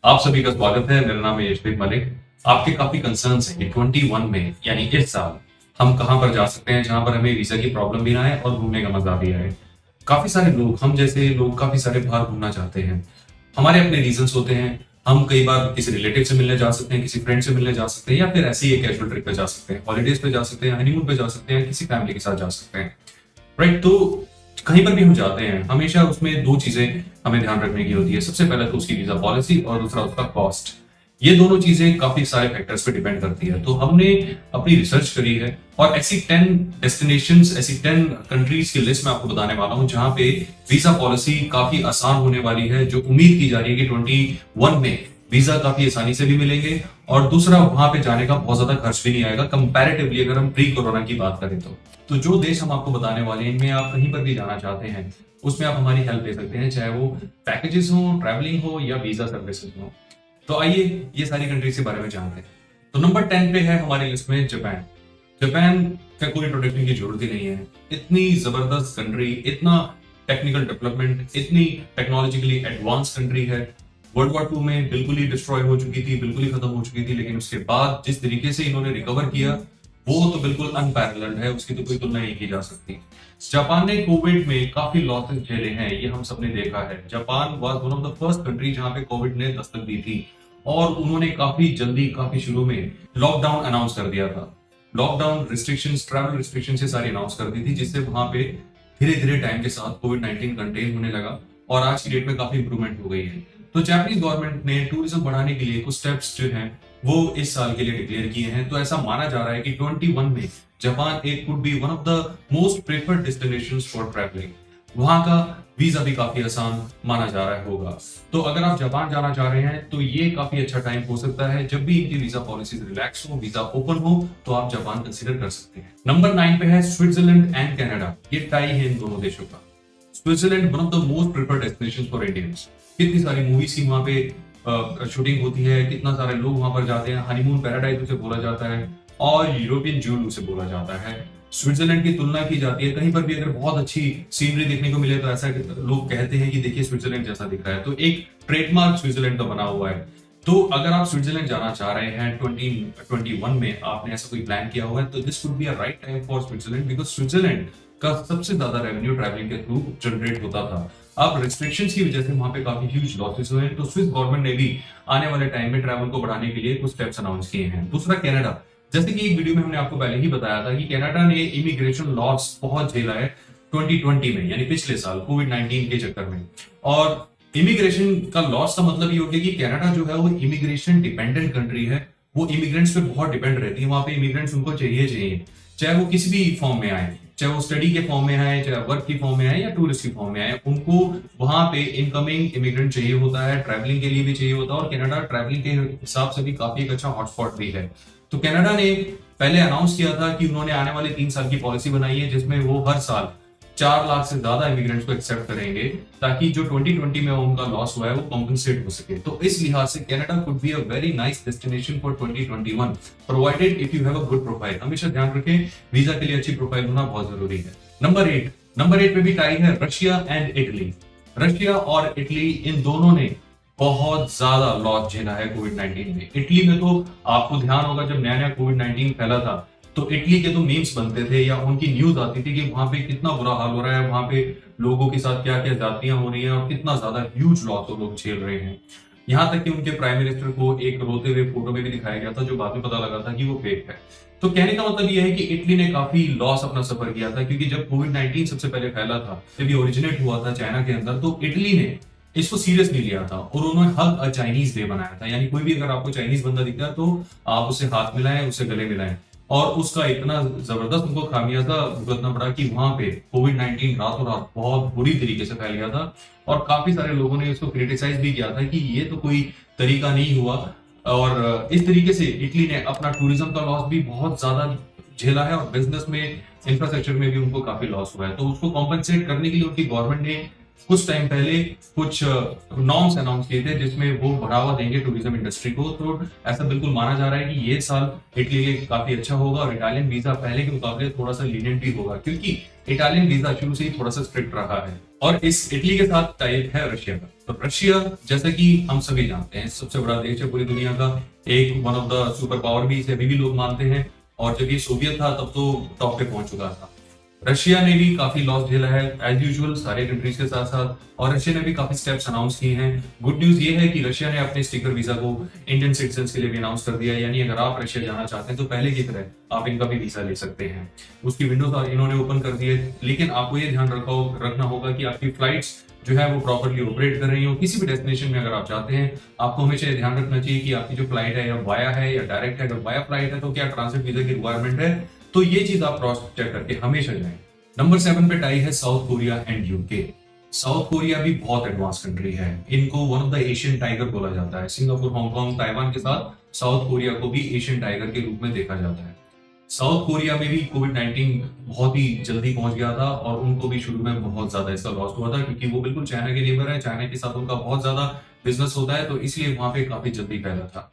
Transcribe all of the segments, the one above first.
आप सभी का स्वागत है। मेरा नाम है यशदीप मलिक। आपके काफी कंसर्न्स हैं कि 21 में यानी इस साल हम कहां पर जा सकते हैं जहां पर हमें वीजा की प्रॉब्लम भी ना आए और घूमने का मजा भी आए। काफी सारे लोग, हम जैसे लोग काफी सारे बाहर घूमना चाहते हैं। हमारे अपने रीजंस होते हैं। हम कई बार किसी रिलेटिव से मिलने जा सकते हैं, किसी फ्रेंड से मिलने जा सकते हैं, या फिर ऐसे ही एक कैजुअल ट्रिप पे जा सकते हैं, हॉलीडेज पे जा सकते हैं, हनीमून पे जा सकते हैं, किसी फैमिली के साथ जा सकते हैं। राइट। तो कहीं पर भी हम जाते हैं, हमेशा उसमें दो चीजें हमें ध्यान रखने की होती है। सबसे पहले तो उसकी वीजा पॉलिसी और दूसरा उसका कॉस्ट। ये दोनों चीजें काफी सारे फैक्टर्स पे डिपेंड करती है। तो हमने अपनी रिसर्च करी है और ऐसी 10 डेस्टिनेशंस, ऐसी 10 कंट्रीज की लिस्ट मैं आपको बताने वाला हूं जहां पे वीजा पॉलिसी काफी आसान होने वाली है, जो उम्मीद की जा रही है कि 21 में वीजा काफी आसानी से भी मिलेंगे और दूसरा वहां पे जाने का बहुत ज्यादा खर्च भी नहीं आएगा कंपैरेटिवली, अगर हम प्री कोरोना की बात करें तो जो देश हम आपको बताने वाले हैं, इनमें आप कहीं पर भी जाना चाहते हैं उसमें आप हमारी हेल्प ले सकते हैं, चाहे वो पैकेजेस हो, ट्रैवलिंग हो या वीजा सर्विसेज हो। तो आइए ये सारी कंट्रीज के बारे में जानते हैं। तो नंबर 10 पे है हमारी लिस्ट में जापान। जापान का कोई इंट्रोडक्शन की जरूरत ही नहीं है। इतनी जबरदस्त कंट्री, इतना टेक्निकल डेवलपमेंट, इतनी टेक्नोलॉजिकली एडवांस कंट्री है। वर्ल्ड वॉर 2 में बिल्कुल ही डिस्ट्रॉय हो चुकी थी, बिल्कुल ही खत्म हो चुकी थी, लेकिन उसके बाद जिस तरीके से इन्होंने रिकवर किया वो तो बिल्कुल अनपैरेलल्ड है, उसकी तो कोई तुलना नहीं की जा सकती। जापान ने कोविड में काफी लॉसेस झेले हैं, ये हम सबने देखा है। Japan was one of the first country जहां पे कोविड ने दस्तक दी थी और उन्होंने काफी जल्दी, काफी शुरू में लॉकडाउन अनाउंस कर दिया था। लॉकडाउन रिस्ट्रिक्शंस, ट्रैवल रिस्ट्रिक्शंस ये सारी अनाउंस कर दी थी, जिससे वहां पे धीरे धीरे टाइम के साथ कोविड-19 कंटेन होने लगा और आज की डेट में काफी इंप्रूवमेंट हो गई है। तो जापानीज गवर्नमेंट ने टूरिज्म बढ़ाने के लिए कुछ स्टेप्स जो हैं वो इस साल के लिए डिक्लेयर किए हैं। तो ऐसा माना जा रहा है कि 21 में जापान एक could be one of the most preferred destinations for travelling. वहां का वीजा भी काफी आसान माना जा रहा होगा। तो अगर आप जापान जाना चाह रहे हैं तो ये काफी अच्छा टाइम हो सकता है। जब भी इनकी वीजा पॉलिसीज रिलैक्स हो, वीजा ओपन हो, तो आप जापान कंसिडर कर सकते हैं। नंबर 9 पे है स्विट्जरलैंड एंड कनाडा। ये टाई है इन दोनों देशों का। Switzerland one of the most preferred destination for Indians. कितनी सारी मूवीज की वहां पे शूटिंग होती है, कितना सारे लोग वहां पर जाते हैं। हनीमून पैराडाइज उसे बोला जाता है और यूरोपियन जूल उसे बोला जाता है। स्विट्जरलैंड की तुलना की जाती है, कहीं पर भी अगर बहुत अच्छी सीनरी देखने को मिले तो ऐसा लोग कहते हैं कि देखिए स्विट्जरलैंड जैसा दिख रहा है। तो एक ट्रेडमार्क स्विट्जरलैंड का बना हुआ है। तो अगर आप स्विट्जरलैंड जाना चाह रहे हैं 2021 में, आपने ऐसा कोई प्लान किया हुआ है, तो this would be a right time for Switzerland, because Switzerland का सबसे ज्यादा रेवेन्यू ट्रैवलिंग के थ्रू जनरेट होता था। अब रिस्ट्रिक्शंस की वजह से वहां पे काफी ह्यूज लॉसेस हुए हैं। तो स्विस गवर्नमेंट ने भी आने वाले टाइम में ट्रैवल को बढ़ाने के लिए कुछ स्टेप्स अनाउंस किए हैं। दूसरा कनाडा। जैसे कि एक वीडियो में हमने आपको पहले ही बताया था कि कनाडा ने इमिग्रेशन लॉस बहुत झेला है 2020 में, यानी पिछले साल कोविड-19 के चक्कर में। और इमिग्रेशन का लॉस का मतलब ये हो गया कि कनाडा जो है वो इमिग्रेशन डिपेंडेंट कंट्री है। वो इमिग्रेंट्स पे बहुत डिपेंड रहती है। वहां पे इमिग्रेंट्स उनको चाहिए, चाहे वो किसी भी फॉर्म में आए, चाहे वो स्टडी के फॉर्म में आए, चाहे वर्क की फॉर्म में आए या टूरिस्ट की फॉर्म में आए, उनको वहां पे इनकमिंग इमिग्रेंट चाहिए होता है, ट्रैवलिंग के लिए भी चाहिए होता है। और कनाडा ट्रैवलिंग के हिसाब से भी काफी एक अच्छा हॉटस्पॉट भी है। तो कनाडा ने पहले अनाउंस किया था कि उन्होंने आने वाले 3 साल की पॉलिसी बनाई है, जिसमें वो हर साल 4 लाख से ज्यादा इमिग्रेंट्स को एक्सेप्ट करेंगे, ताकि जो 2020 में उनका लॉस हुआ है वो कॉम्पनसेट हो सके। तो इस लिहाज से Canada could be a very nice destination for 2021, provided if you have a good profile. हमेशा ध्यान रखें, वीजा के लिए अच्छी प्रोफाइल होना बहुत जरूरी है। नंबर 8 पे भी टाई है रशिया एंड इटली। रशिया और इटली, इन दोनों ने बहुत ज्यादा लॉस झेला है कोविड-19 में। इटली में तो आपको ध्यान होगा, जब नया नया कोविड-19 फैला था तो इटली के तो मीम्स बनते थे या उनकी न्यूज आती थी कि वहां पे कितना बुरा हाल हो रहा है, वहां पे लोगों के साथ क्या क्या जातियां हो रही हैं और कितना ज्यादा ह्यूज लॉस वो लोग झेल रहे हैं। यहाँ तक कि उनके प्राइम मिनिस्टर को एक रोते हुए फोटो में भी दिखाया गया था, जो बाद में पता लगा था कि वो फेक है। तो कहने का मतलब यह है कि इटली ने काफी लॉस अपना सफर किया था, क्योंकि जब कोविड-19 सबसे पहले फैला था, जब ये ओरिजिनेट हुआ था चाइना के अंदर, तो इटली ने इसको सीरियस नहीं लिया था और उन्होंने हग अ चाइनीज डे बनाया था। यानी कोई भी अगर आपको चाइनीज बंदा दिखता है तो आप उसे हाथ मिलाएं, उसे गले मिलाएं। और उसका इतना जबरदस्त उनको खामियाजा भुगतना पड़ा कि वहां पे कोविड-19 रातों रात बहुत बुरी तरीके से फैल गया था और काफी सारे लोगों ने इसको क्रिटिसाइज भी किया था कि ये तो कोई तरीका नहीं हुआ। और इस तरीके से इटली ने अपना टूरिज्म का लॉस भी बहुत ज्यादा झेला है और बिजनेस में, इंफ्रास्ट्रक्चर में भी उनको काफी लॉस हुआ है। तो उसको कॉम्पनसेट करने के लिए उनकी गवर्नमेंट ने कुछ टाइम पहले कुछ नॉर्म्स अनाउंस किए थे जिसमें वो बढ़ावा देंगे टूरिज्म इंडस्ट्री को। तो ऐसा बिल्कुल माना जा रहा है कि ये साल इटली के लिए काफी अच्छा होगा और इटालियन वीजा पहले के मुकाबले थोड़ा सा लीनियंट भी होगा, क्योंकि इटालियन वीजा शुरू से ही थोड़ा सा स्ट्रिक्ट रहा है। और इस इटली के साथ टाइप है रशिया का। तो रशिया, जैसा कि हम सभी जानते हैं, सबसे बड़ा देश है पूरी दुनिया का, एक one of the super power भी इसे अभी भी लोग मानते हैं, और जब ये सोवियत था तब तो टॉप पे पहुंच चुका था। रशिया ने भी काफी लॉस झेला है एज यूजुअल सारे कंट्रीज के साथ साथ, और रशिया ने भी काफी स्टेप्स अनाउंस किए हैं। गुड न्यूज ये है कि रशिया ने अपने स्टिकर वीजा को इंडियन सिटीजन के लिए भी अनाउंस कर दिया है, यानी अगर आप रशिया जाना चाहते हैं तो पहले की तरह आप इनका भी वीजा ले सकते हैं। उसकी विंडोज इन्होंने ओपन कर दी है, लेकिन आपको ये ध्यान रखना होगा कि आपकी फ्लाइट्स जो है वो प्रॉपरली ऑपरेट कर रही हो। किसी भी डेस्टिनेशन में अगर आप जाते हैं, आपको हमेशा ये ध्यान रखना चाहिए कि आपकी जो फ्लाइट है या वाया है या डायरेक्ट है। अगर वाया फ्लाइट है तो क्या ट्रांसिट वीजा की रिक्वायरमेंट है, तो ये चीज आप क्रॉस चेक करके हमेशा जाएं। नंबर 7 पे टाई है south Korea and UK. South Korea भी बहुत एडवांस कंट्री है, इनको one of the Asian tiger बोला जाता है। सिंगापुर, हांगकांग, ताइवान के साथ साउथ कोरिया को भी एशियन टाइगर के रूप में देखा जाता है। साउथ कोरिया में भी कोविड-19 बहुत ही जल्दी पहुंच गया था और उनको भी शुरू में बहुत ज्यादा इसका लॉस हुआ था, क्योंकि वो बिल्कुल चाइना के नेबर है, चाइना के साथ उनका बहुत ज्यादा बिजनेस होता है, तो इसलिए वहां पे काफी जल्दी फैला था।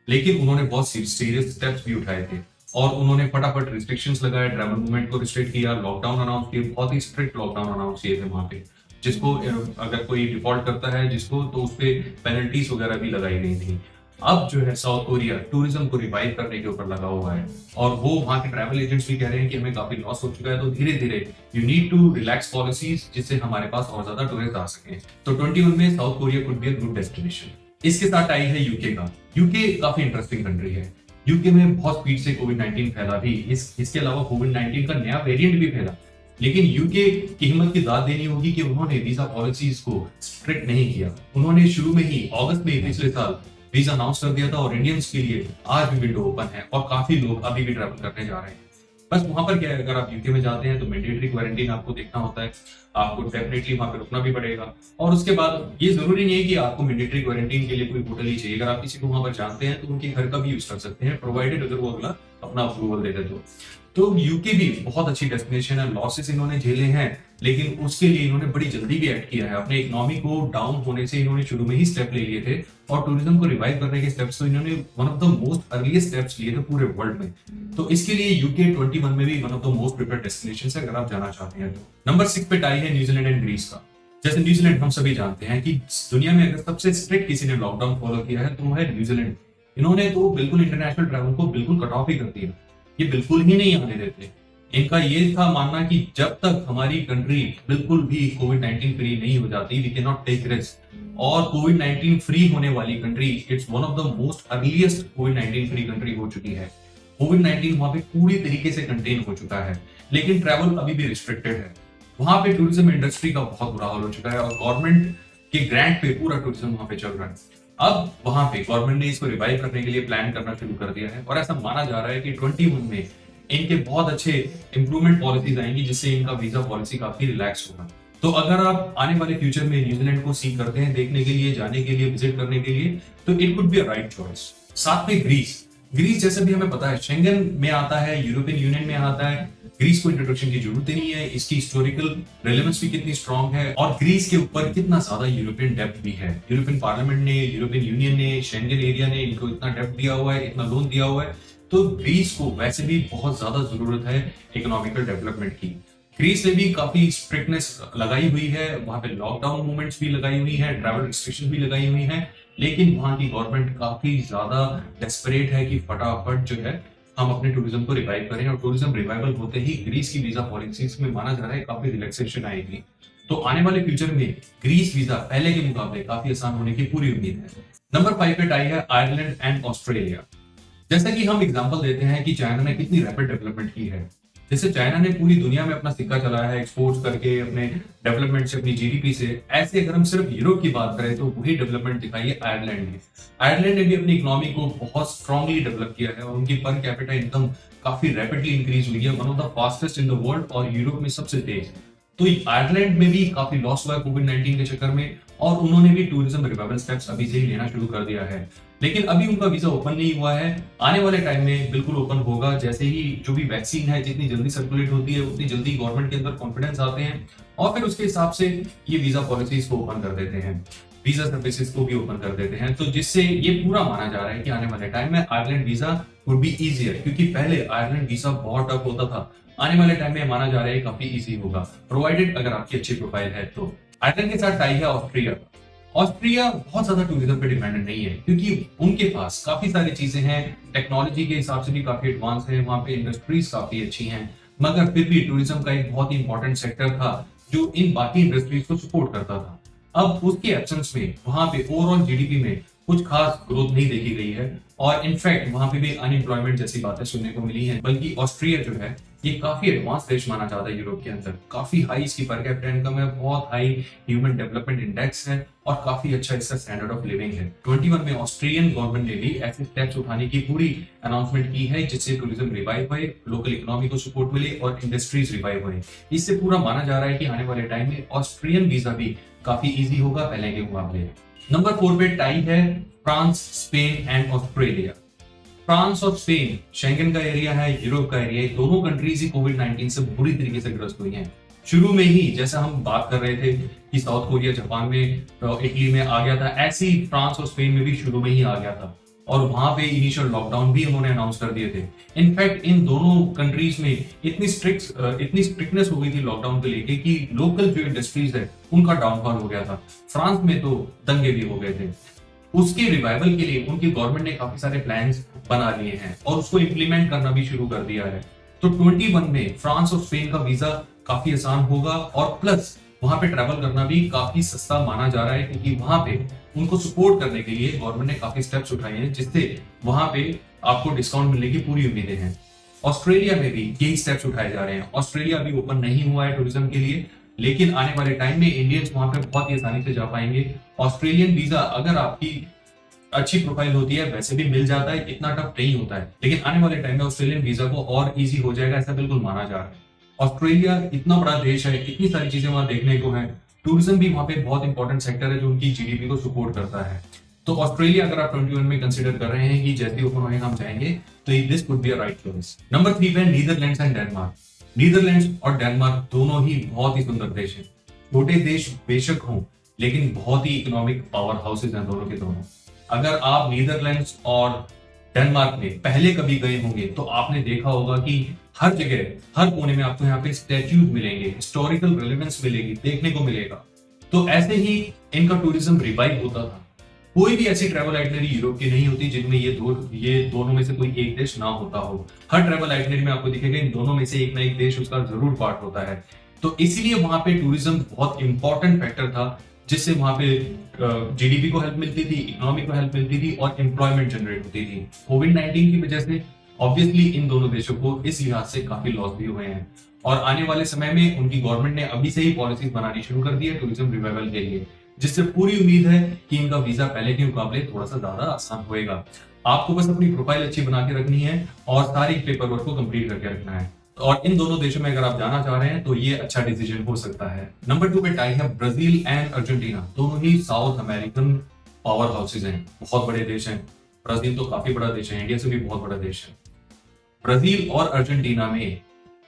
लेकिन उन्होंने बहुत सीरियस स्टेप्स भी उठाए थे और उन्होंने फटाफट रिस्ट्रिक्शंस लगाए, ट्रैवल मूवमेंट को रिस्ट्रिक्ट किया, लॉकडाउन अनाउंस किए, बहुत ही स्ट्रिक्ट लॉकडाउन अनाउंस किए थे वहां पे, जिसको अगर कोई डिफॉल्ट करता है जिसको, तो उस पे पेनल्टीज वगैरह भी लगाई गई थी। अब जो है साउथ कोरिया टूरिज्म को रिवाइव करने के ऊपर लगा हुआ है और वो वहां के ट्रैवल एजेंट्स भी कह रहे हैं कि हमें काफी लॉस हो चुका है, तो धीरे धीरे you need to relax policies जिससे हमारे पास और ज्यादा टूरिस्ट आ सके। तो 21 में south Korea could be a good destination. इसके साथ आई है यूके का। यूके काफी इंटरेस्टिंग कंट्री है। यूके में बहुत स्पीड से कोविड-19 फैला भी, इसके अलावा कोविड-19 का नया वेरिएंट भी फैला, लेकिन यूके की हिम्मत की दाद देनी होगी कि उन्होंने वीजा पॉलिसीज को स्ट्रिक्ट नहीं किया। उन्होंने शुरू में ही अगस्त में पिछले साल वीजा अनाउंस कर दिया था और इंडियंस के लिए आज भी विंडो ओपन है और काफी लोग अभी भी ट्रैवल करने जा रहे हैं। बस वहां पर क्या है, अगर आप यूके में जाते हैं तो मैंडेटरी क्वारंटीन आपको देखना होता है, आपको डेफिनेटली वहां पे रुकना भी पड़ेगा। और उसके बाद ये जरूरी नहीं है कि आपको मैंडेटरी क्वारंटीन के लिए कोई होटल ही चाहिए। अगर आप किसी को वहां पर जानते हैं तो उनके घर का भी यूज कर सकते हैं, प्रोवाइडेड अगर वो अगला अपना अप्रूवल दे दे तो यूके भी बहुत अच्छी डेस्टिनेशन है। लॉसेस इन्होंने झेले हैं, लेकिन उसके लिए इन्होंने बड़ी जल्दी भी एक्ट किया है। अपने इकोनॉमी को डाउन होने से इन्होंने शुरू में ही स्टेप ले लिए थे और टूरिज्म को रिवाइव करने के स्टेप्स तो इन्होंने one of the most earliest steps लिए थे पूरे वर्ल्ड में। तो इसके लिए यूके 21 में भी one of the most preferred destination है अगर आप जाना चाहते हैं तो। नंबर 6 पे टाई है न्यूजीलैंड एंड ग्रीस का। जैसे न्यूजीलैंड हम सभी जानते हैं कि दुनिया में अगर सबसे स्ट्रिक्ट किसी ने लॉकडाउन फॉलो किया है तो वो है न्यूजीलैंड। इन्होंने तो बिल्कुल इंटरनेशनल ट्रैवल को बिल्कुल कट ऑफ ही कर दिया, ये बिल्कुल ही नहीं आने देते। इनका ये था मानना कि जब तक हमारी कंट्री बिल्कुल भी कोविड-19 फ्री नहीं हो जाती, we can not take risk. और कोविड-19 फ्री होने वाली country, it's one of the most earliest कोविड-19 फ्री कंट्री हो चुकी है। कोविड-19 वहां पे पूरी तरीके से कंटेन हो चुका है, लेकिन ट्रैवल अभी भी रिस्ट्रिक्टेड है। वहां पे टूरिज्म इंडस्ट्री का बहुत बुरा हाल हो चुका है और गवर्नमेंट के ग्रांट पे पूरा टूरिज्म वहां पे चल रहा है। अब वहां पे गवर्नमेंट ने इसको रिवाइव करने के लिए प्लान करना शुरू कर दिया है और ऐसा माना जा रहा है कि 21 में इनके बहुत अच्छे इंप्रूवमेंट पॉलिसीज आएंगी जिससे इनका वीजा पॉलिसी काफी रिलैक्स होगा। तो अगर आप आने वाले फ्यूचर में न्यूजीलैंड को सीख करते हैं, देखने के लिए, जाने के लिए, विजिट करने के लिए, तो it could be a right choice. साथ में ग्रीस जैसे भी हमें पता है शेंगन में आता है, यूरोपियन यूनियन में आता है। ग्रीस को इंट्रोडक्शन की जरूरत ही नहीं है, इसकी हिस्टोरिकल रेलेवेंस भी कितनी स्ट्रांग है और ग्रीस के ऊपर कितना ज्यादा यूरोपियन डेब्ट भी है। यूरोपियन पार्लियामेंट ने, यूरोपियन यूनियन ने, शेंगन एरिया ने इनको इतना डेब्ट दिया हुआ है, इतना लोन दिया हुआ है, तो ग्रीस को वैसे भी बहुत ज्यादा जरूरत है इकोनॉमिकल डेवलपमेंट की। ग्रीस में भी काफी स्ट्रिक्टनेस लगाई हुई है, वहां पे लॉकडाउन मूवमेंट्स भी लगाई हुई है, ट्रैवल रिस्ट्रिक्शन भी लगाई हुई है, लेकिन वहां की गवर्नमेंट काफी ज्यादा डेस्परेट है कि फटाफट जो है हम अपने टूरिज्म को रिवाइव करें। और टूरिज्म रिवाइवल होते ही ग्रीस की वीजा पॉलिसीज में माना जा रहा है काफी रिलैक्सेशन आएगी। तो आने वाले फ्यूचर में ग्रीस वीजा पहले के मुकाबले काफी आसान होने की पूरी उम्मीद है। नंबर 5 पे टाई है आयरलैंड एंड ऑस्ट्रेलिया। जैसा कि हम एग्जांपल देते हैं कि चाइना ने कितनी रैपिड डेवलपमेंट की है, जैसे चाइना ने पूरी दुनिया में अपना सिक्का चलाया है एक्सपोर्ट करके अपने डेवलपमेंट से, अपनी जीडीपी से, ऐसे अगर हम सिर्फ यूरोप की बात करें तो वही डेवलपमेंट दिखाई है आयरलैंड ने। आयरलैंड ने भी अपनी इकोनॉमी को बहुत स्ट्रांगली डेवलप किया है और उनकी पर कैपिटा इनकम काफी रैपिडली इंक्रीज हुई है, one of the fastest in the world और यूरोप में सबसे तेज। तो आयरलैंड में भी काफी लॉस हुआ है कोविड-19 के चक्कर में और उन्होंने भी टूरिज्म रिवाइवल स्टेप्स अभी से ही लेना शुरू कर दिया है, लेकिन अभी उनका वीजा ओपन नहीं हुआ है। आने वाले टाइम में बिल्कुल ओपन होगा, जैसे ही जो भी वैक्सीन है जितनी जल्दी सर्कुलेट होती है उतनी जल्दी गवर्नमेंट के अंदर कॉन्फिडेंस आते हैं और फिर उसके हिसाब से ये वीजा पॉलिसीज को ओपन कर देते हैं, वीजा सर्विसेज को भी ओपन कर देते हैं। तो जिससे ये पूरा माना जा रहा है कि आने वाले टाइम में Ireland visa would be easier, क्योंकि पहले आयरलैंड वीजा बहुत टफ होता था। आने वाले टाइम में माना जा रहा है काफी इजी होगा, प्रोवाइडेड अगर आपकी अच्छी प्रोफाइल है तो। आयरलैंड के साथ टाई है ऑस्ट्रिया। ऑस्ट्रिया बहुत ज्यादा टूरिज्म पे डिपेंडेंट नहीं है, क्योंकि उनके पास काफी सारी चीजें हैं, टेक्नोलॉजी के हिसाब से भी काफी एडवांस है, वहां पे इंडस्ट्रीज काफी अच्छी हैं, मगर फिर भी टूरिज्म का एक बहुत ही इंपॉर्टेंट सेक्टर था जो इन बाकी इंडस्ट्रीज को सपोर्ट करता था। अब उसके एब्सेंस में वहां पे ओवरऑल जीडीपी में कुछ खास ग्रोथ नहीं देखी गई है, और इनफैक्ट वहां पे भी अनएम्प्लॉयमेंट जैसी बातें सुनने को मिली हैं। बल्कि ऑस्ट्रिया जो है ये काफी एडवांस देश माना जाता है यूरोप के अंदर, काफी हाई इसकी पर कैपिटा इनकम है, बहुत हाई ह्यूमन डेवलपमेंट इंडेक्स है, और काफी अच्छा इसका स्टैंडर्ड ऑफ लिविंग है। 21 में ऑस्ट्रेलियन गवर्नमेंट ने भी ऐसे स्टेप्स उठाने की पूरी अनाउंसमेंट की है जिससे टूरिज्म रिवाइव हुए, लोकल इकोनॉमी को सपोर्ट मिले और इंडस्ट्रीज रिवाइव हुए। इससे पूरा माना जा रहा है कि आने वाले टाइम में ऑस्ट्रियन वीजा भी काफी इजी होगा पहले के मुकाबले। नंबर 4 पे टाई है France, Spain and Australia. France और स्पेन शेंगन का एरिया है, यूरोप का एरिया है, दोनों कंट्रीज ही कोविड-19 से बुरी तरीके से ग्रस्त हुई हैं। शुरू में ही जैसा हम बात कर रहे थे कि साउथ कोरिया जापान में, इटली में आ गया था, ऐसे ही फ्रांस और स्पेन में भी शुरू में ही आ गया था, और वहां पे इनिशियल लॉकडाउन भी उन्होंने अनाउंस कर दिए थे। इनफैक्ट इन दोनों कंट्रीज में इतनी स्ट्रिक्टनेस हो गई थी लॉकडाउन को लेके कि लोकल जो इंडस्ट्रीज है उनका डाउनफॉल हो गया था। फ्रांस में तो दंगे भी हो गए थे। उसके रिवाइवल के लिए उनकी गवर्नमेंट ने काफी सारे प्लान्स बना लिए हैं और उसको इम्प्लीमेंट करना भी शुरू कर दिया है। तो 21 में फ्रांस और स्पेन का वीजा काफी आसान होगा, और प्लस वहां पे ट्रैवल करना भी काफी सस्ता माना जा रहा है, क्योंकि वहां पे उनको सपोर्ट करने के लिए गवर्नमेंट ने काफी स्टेप्स उठाए हैं जिससे वहां पे आपको डिस्काउंट मिलने की पूरी उम्मीदें हैं। ऑस्ट्रेलिया में भी यही स्टेप्स उठाए जा रहे हैं। ऑस्ट्रेलिया अभी ओपन नहीं हुआ है टूरिज्म के लिए, लेकिन आने वाले टाइम में इंडियंस वहां पे बहुत ही आसानी से जा पाएंगे। ऑस्ट्रेलियन वीजा अगर आपकी अच्छी प्रोफाइल होती है वैसे भी मिल जाता है, इतना टफ नहीं होता है, लेकिन आने वाले टाइम में ऑस्ट्रेलियन वीजा को और इजी हो जाएगा, ऐसा बिल्कुल माना जा रहा है। ऑस्ट्रेलिया इतना बड़ा देश है, इतनी सारी चीजें वहां देखने को है, टूरिज्म भी वहां पे बहुत इंपॉर्टेंट सेक्टर है जो उनकी जीडीपी को सपोर्ट करता है। तो ऑस्ट्रेलिया अगर आप 21 में कंसीडर कर रहे हैं कि जैसे ओपन होएगा हम जाएंगे, तो this would be a right choice. Number 3 पे नीदरलैंड्स एंड डेनमार्क। नीदरलैंड्स और डेनमार्क दोनों ही बहुत ही सुंदर देश हैं। छोटे देश बेशक हों, लेकिन बहुत ही इकोनॉमिक पावर हाउसेज हैं दोनों के दोनों। अगर आप नीदरलैंड्स और डेनमार्क में पहले कभी गए होंगे तो आपने देखा होगा कि हर जगह, हर कोने में आपको यहाँ पे स्टैच्यूज मिलेंगे, हिस्टोरिकल रिलेवेंस मिलेगी, देखने को मिलेगा। तो ऐसे ही इनका टूरिज्म रिवाइव होता था। कोई भी ऐसी ट्रैवल आइटनरी यूरोप की नहीं होती जिनमें ये दोनों में से कोई एक देश ना होता हो। हर ट्रैवल आइटनरी में आपको दिखेगा इन दोनों में से एक ना एक देश उसका जरूर पार्ट होता है। तो इसीलिए वहां पे टूरिज्म बहुत इंपॉर्टेंट फैक्टर था, जिससे वहां पे जीडीपी को हेल्प मिलती थी, इकोनॉमी को हेल्प मिलती थी और एम्प्लॉयमेंट जनरेट होती थी। कोविड-19 की वजह से ऑब्वियसली इन दोनों देशों को इस लिहाज से काफी लॉस भी हुए हैं, और आने वाले समय में उनकी गवर्नमेंट ने अभी से ही पॉलिसीज बनानी शुरू कर दी है टूरिज्म रिवाइवल के लिए, जिससे पूरी उम्मीद है कि इनका वीजा पहले के मुकाबले थोड़ा सा ज्यादा आसान होएगा। आपको बस अपनी प्रोफाइल अच्छी बना के रखनी है और सारी पेपर वर्क को कंप्लीट करके रखना है, और इन दोनों देशों में अगर आप जाना चाह रहे हैं तो ये अच्छा डिसीजन हो सकता है। नंबर 2 पे टाई है ब्राजील एंड अर्जेंटीना। दोनों ही साउथ अमेरिकन पावर हाउसेज हैं, बहुत बड़े देश हैं। ब्राजील तो काफी बड़ा देश है, इंडिया से भी बहुत बड़ा देश है। ब्राजील और अर्जेंटीना में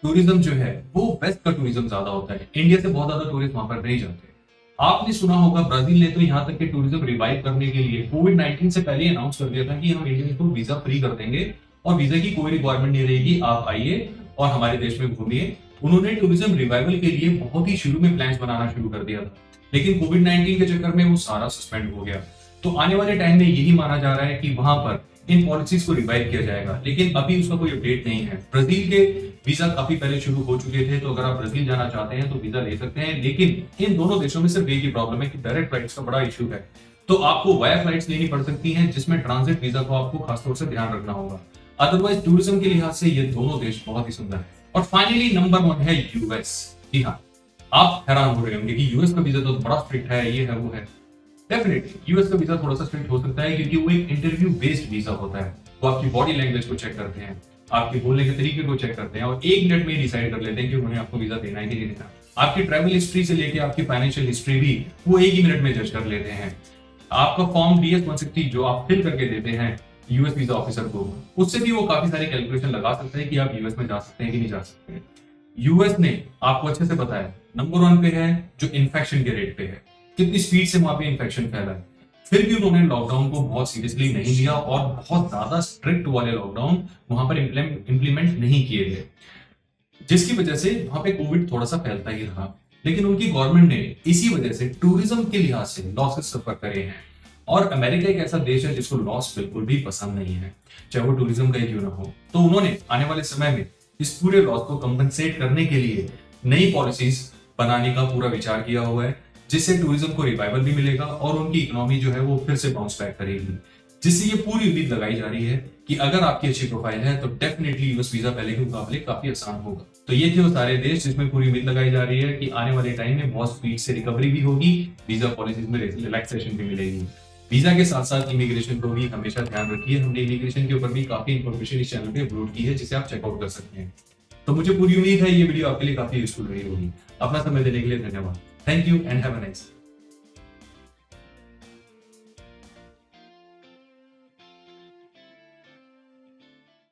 टूरिज्म जो है वो वेस्ट का टूरिज्म ज्यादा होता है, इंडिया से बहुत ज्यादा टूरिस्ट वहां पर नहीं जाते। आपने सुना होगा ब्राजील ने तो यहाँ तक के टूरिज्म रिवाइव करने के लिए कोविड-19 से पहले अनाउंस कर दिया था कि हम इंडियंस को वीजा फ्री कर देंगे और वीजा की कोई रिक्वायरमेंट नहीं रहेगी, आप आइए और हमारे देश में घूमिए। उन्होंने टूरिज्म रिवाइवल के लिए बहुत ही शुरू में प्लान्स बनाना शुरू कर दिया था, लेकिन कोविड-19 के चक्कर में वो सारा सस्पेंड हो गया। तो आने वाले टाइम में यही माना जा रहा है कि वहां पर इन पॉलिसीज को रिवाइव किया जाएगा, लेकिन अभी उसका कोई अपडेट नहीं है। ब्राजील के वीजा काफी पहले शुरू हो चुके थे, तो अगर आप ब्राजील जाना चाहते हैं तो वीजा ले सकते हैं, लेकिन इन दोनों देशों में सिर्फ एक ही प्रॉब्लम है कि डायरेक्ट फ्लाइट्स का बड़ा इशू है। तो आपको वाया फ्लाइट्स लेनी पड़ सकती हैं, जिसमें ट्रांजिट वीजा को आपको खासतौर से ध्यान रखना होगा। अदरवाइज टूरिज्म के लिहाज से ये दोनों देश बहुत ही सुंदर है। और फाइनली नंबर 1 है यूएस। जी हाँ, आप हैरान हो रहे होंगे कि यूएस का वीजा तो बड़ा स्ट्रिक्ट है, ये है वो है। डेफिनेटली यूएस का वीजा थोड़ा सा स्ट्रिक्ट हो सकता है, क्योंकि वो एक इंटरव्यू बेस्ड वीजा होता है। वो आपकी बॉडी लैंग्वेज को चेक करते हैं, आपके बोलने के तरीके को चेक करते हैं, और 1 मिनट में डिसाइड कर लेते हैं कि उन्होंने आपको वीजा देना है कि नहीं देना। आपकी ट्रैवल हिस्ट्री से लेके आपकी फाइनेंशियल हिस्ट्री भी वो 1 ही मिनट में जज कर लेते हैं। आपका फॉर्म DS-160 जो आप फिल करके देते हैं यूएस वीजा ऑफिसर को, उससे भी वो काफी सारी कैलकुलेशन लगा सकते हैं कि आप यूएस में जा सकते हैं कि नहीं जा सकते। यूएस ने आपको अच्छे से पता है नंबर 1 पे है जो इन्फेक्शन के रेट पे है, कितनी स्पीड से वहां पे इन्फेक्शन फैला है। फिर भी उन्होंने लॉकडाउन को बहुत सीरियसली नहीं लिया और बहुत ज्यादा स्ट्रिक्ट वाले लॉकडाउन वहां पर इंप्लीमेंट नहीं किए गए, जिसकी वजह से वहां पे कोविड थोड़ा सा फैलता ही रहा। लेकिन उनकी गवर्नमेंट ने इसी वजह से टूरिज्म के लिहाज से लॉसेस सफर करे हैं। और अमेरिका एक ऐसा देश है जिसको लॉस बिल्कुल भी पसंद नहीं है, चाहे वो टूरिज्म का ही क्यों ना हो। तो उन्होंने आने वाले समय में इस पूरे लॉस को कंपनसेट करने के लिए नई पॉलिसीज बनाने का पूरा विचार किया हुआ है, जिससे टूरिज्म को रिवाइवल भी मिलेगा और उनकी इकोनॉमी जो है वो फिर से बाउंस बैक करेगी। जिससे ये पूरी उम्मीद लगाई जा रही है कि अगर आपकी अच्छी प्रोफाइल है तो डेफिनेटली यूएस वीजा पहले के मुकाबले काफी आसान होगा। तो ये थे वो सारे देश जिसमें पूरी उम्मीद लगाई जा रही है कि आने वाले टाइम में बहुत स्पीड से रिकवरी भी होगी, वीजा पॉलिसीज में रिलैक्सेशन भी मिलेगी। वीजा के साथ साथ इमिग्रेशन को भी हमेशा ध्यान रखिए। हमने इमिग्रेशन के ऊपर भी काफी इंफॉर्मेशन इस चैनल पे अपलोड की है, जिसे आप चेकआउट कर सकते हैं। तो मुझे पूरी उम्मीद है ये वीडियो आपके लिए काफी यूजफुल रही होगी। अपना समय देने के लिए धन्यवाद। Thank you and have a nice day.